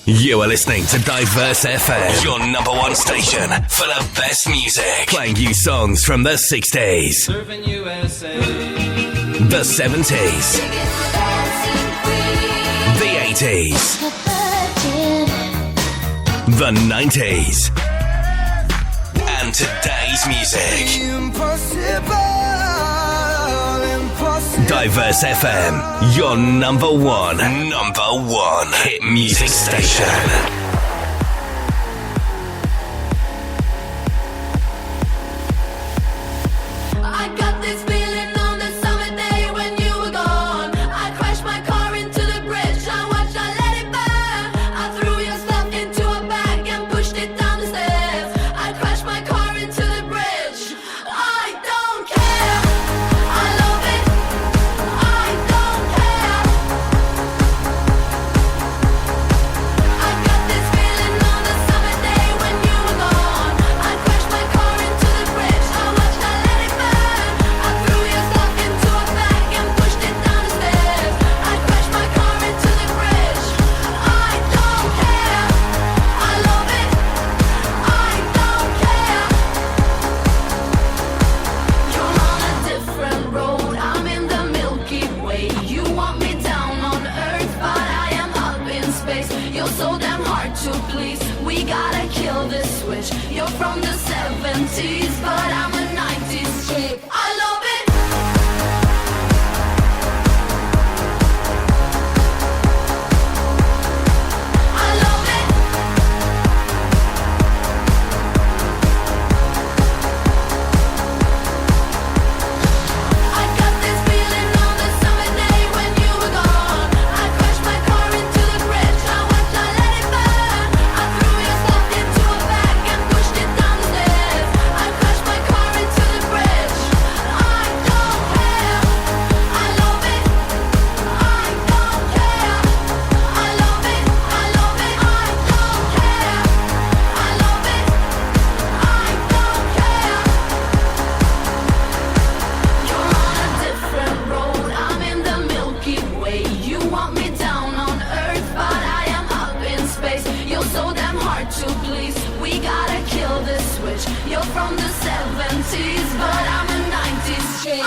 You are listening to Diverse FM, your number one station for the best music. Playing you songs from the 60s, Surfing USA, the 70s, the 80s, the 90s, and today's music. Diverse FM, your number one hit music station. I got this feeling on the summer day when you were gone. I crashed my car into the bridge. I watched, I let it burn. I threw your stuff into a bag and pushed it down the stairs. I crashed my car into the bridge. I don't care. I love it. I don't care. I got this feeling on the summer day when you were gone. I crashed my car into the bridge. I watched, I let it burn. I threw your stuff into a bag and pushed it down the stairs. I crashed my car into the bridge. I don't care. I love it. I don't care. You're on a different road. I'm in the Milky Way. You want me down on Earth, but I am up in space. You're so damn hard to please. We gotta kill this switch. You're from the 70s, but I'm a 90s chick. I love it. I love it. I got this feeling on the summer day when you were gone. I crashed my car into the bridge. I watched, I let it burn. I threw your stuff into a bag and pushed it down the stairs. I crashed my car into the bridge. I don't care. I love it. I don't care. I love it. I love it. I don't care. I love it. I don't care. You're on a different road. I'm in the Milky Way. You want me down on Earth, but I am up in space. You're so damn hard to please. We gotta kill this switch. You're from the 70s, but I'm a 90s chick.